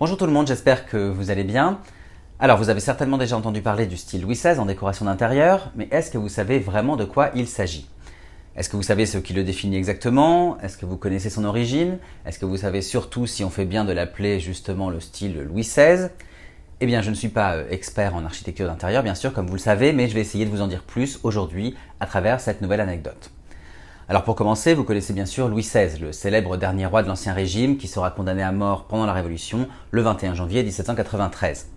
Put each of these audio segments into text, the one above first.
Bonjour tout le monde, j'espère que vous allez bien. Alors vous avez certainement déjà entendu parler du style Louis XVI en décoration d'intérieur, mais est-ce que vous savez vraiment de quoi il s'agit? Est-ce que vous savez ce qui le définit exactement? Est-ce que vous connaissez son origine? Est-ce que vous savez surtout si on fait bien de l'appeler justement le style Louis XVI? Eh bien je ne suis pas expert en architecture d'intérieur bien sûr comme vous le savez, mais je vais essayer de vous en dire plus aujourd'hui à travers cette nouvelle anecdote. Alors pour commencer, vous connaissez bien sûr Louis XVI, le célèbre dernier roi de l'Ancien Régime qui sera condamné à mort pendant la Révolution le 21 janvier 1793.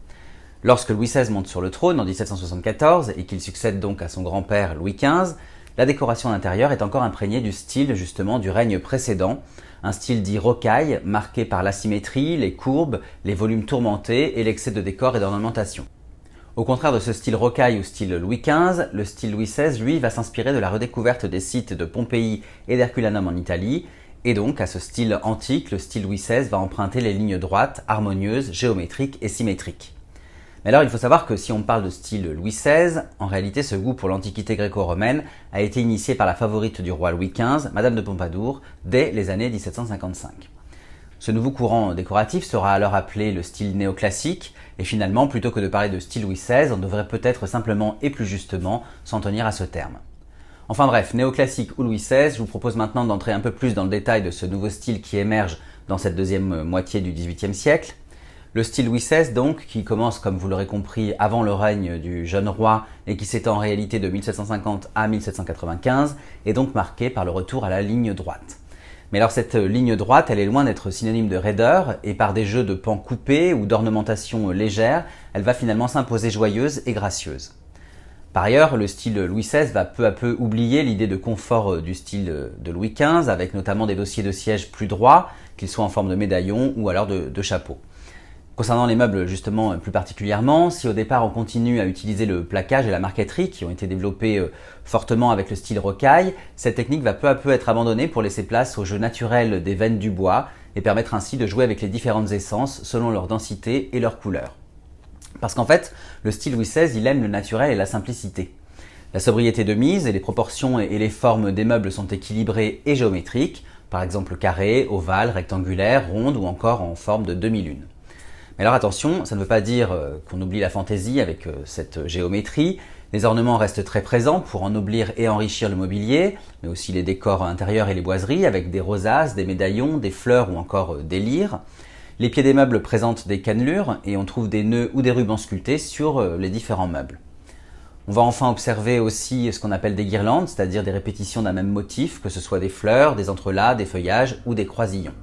Lorsque Louis XVI monte sur le trône en 1774 et qu'il succède donc à son grand-père Louis XV, la décoration intérieure est encore imprégnée du style justement du règne précédent, un style dit rocaille, marqué par l'asymétrie, les courbes, les volumes tourmentés et l'excès de décor et d'ornementation. Au contraire de ce style rocaille ou style Louis XV, le style Louis XVI, lui, va s'inspirer de la redécouverte des sites de Pompéi et d'Herculanum en Italie, et donc à ce style antique, le style Louis XVI va emprunter les lignes droites, harmonieuses, géométriques et symétriques. Mais alors il faut savoir que si on parle de style Louis XVI, en réalité ce goût pour l'antiquité gréco-romaine a été initié par la favorite du roi Louis XV, Madame de Pompadour, dès les années 1755. Ce nouveau courant décoratif sera alors appelé le style néoclassique, et finalement, plutôt que de parler de style Louis XVI, on devrait peut-être simplement et plus justement s'en tenir à ce terme. Enfin bref, néoclassique ou Louis XVI, je vous propose maintenant d'entrer un peu plus dans le détail de ce nouveau style qui émerge dans cette deuxième moitié du XVIIIe siècle. Le style Louis XVI donc, qui commence comme vous l'aurez compris avant le règne du jeune roi et qui s'étend en réalité de 1750 à 1795, est donc marqué par le retour à la ligne droite. Mais alors cette ligne droite, elle est loin d'être synonyme de raideur et par des jeux de pans coupés ou d'ornementation légère, elle va finalement s'imposer joyeuse et gracieuse. Par ailleurs, le style Louis XVI va peu à peu oublier l'idée de confort du style de Louis XV avec notamment des dossiers de siège plus droits, qu'ils soient en forme de médaillon ou alors de chapeau. Concernant les meubles justement plus particulièrement, si au départ on continue à utiliser le plaquage et la marqueterie qui ont été développés fortement avec le style rocaille, cette technique va peu à peu être abandonnée pour laisser place au jeu naturel des veines du bois et permettre ainsi de jouer avec les différentes essences selon leur densité et leur couleur. Parce qu'en fait, le style Louis XVI, il aime le naturel et la simplicité. La sobriété de mise et les proportions et les formes des meubles sont équilibrées et géométriques, par exemple carrées, ovales, rectangulaires, rondes ou encore en forme de demi-lune. Mais alors attention, ça ne veut pas dire qu'on oublie la fantaisie avec cette géométrie. Les ornements restent très présents pour ennoblir et enrichir le mobilier, mais aussi les décors intérieurs et les boiseries avec des rosaces, des médaillons, des fleurs ou encore des lyres. Les pieds des meubles présentent des cannelures et on trouve des nœuds ou des rubans sculptés sur les différents meubles. On va enfin observer aussi ce qu'on appelle des guirlandes, c'est-à-dire des répétitions d'un même motif, que ce soit des fleurs, des entrelacs, des feuillages ou des croisillons.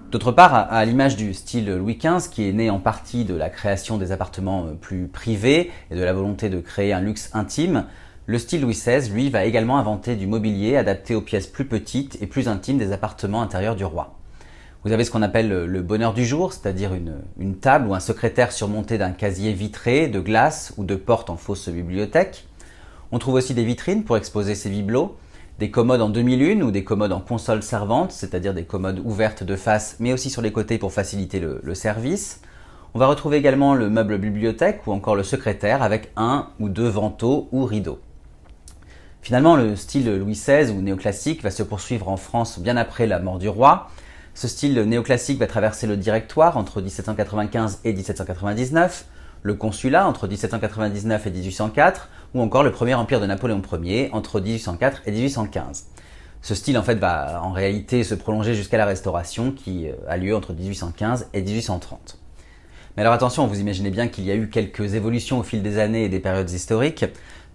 D'autre part, à l'image du style Louis XV, qui est né en partie de la création des appartements plus privés et de la volonté de créer un luxe intime, le style Louis XVI, lui, va également inventer du mobilier adapté aux pièces plus petites et plus intimes des appartements intérieurs du roi. Vous avez ce qu'on appelle le bonheur du jour, c'est-à-dire une table ou un secrétaire surmonté d'un casier vitré, de glace ou de portes en fausse bibliothèque. On trouve aussi des vitrines pour exposer ses bibelots, des commodes en demi-lune ou des commodes en console servante, c'est-à-dire des commodes ouvertes de face mais aussi sur les côtés pour faciliter le service. On va retrouver également le meuble bibliothèque ou encore le secrétaire avec un ou deux vantaux ou rideaux. Finalement, le style Louis XVI ou néoclassique va se poursuivre en France bien après la mort du roi. Ce style néoclassique va traverser le Directoire entre 1795 et 1799, le Consulat entre 1799 et 1804, ou encore le Premier Empire de Napoléon Ier entre 1804 et 1815. Ce style en fait va en réalité se prolonger jusqu'à la Restauration qui a lieu entre 1815 et 1830. Mais alors attention, vous imaginez bien qu'il y a eu quelques évolutions au fil des années et des périodes historiques.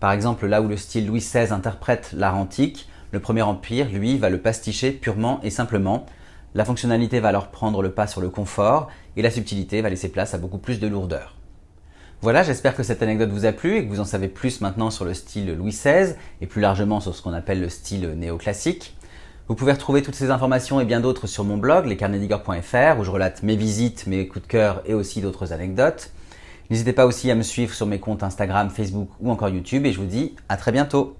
Par exemple, là où le style Louis XVI interprète l'art antique, le Premier Empire, lui, va le pasticher purement et simplement. La fonctionnalité va alors prendre le pas sur le confort et la subtilité va laisser place à beaucoup plus de lourdeur. Voilà, j'espère que cette anecdote vous a plu et que vous en savez plus maintenant sur le style Louis XVI et plus largement sur ce qu'on appelle le style néoclassique. Vous pouvez retrouver toutes ces informations et bien d'autres sur mon blog, lescarnetsdigor.fr, où je relate mes visites, mes coups de cœur et aussi d'autres anecdotes. N'hésitez pas aussi à me suivre sur mes comptes Instagram, Facebook ou encore YouTube et je vous dis à très bientôt.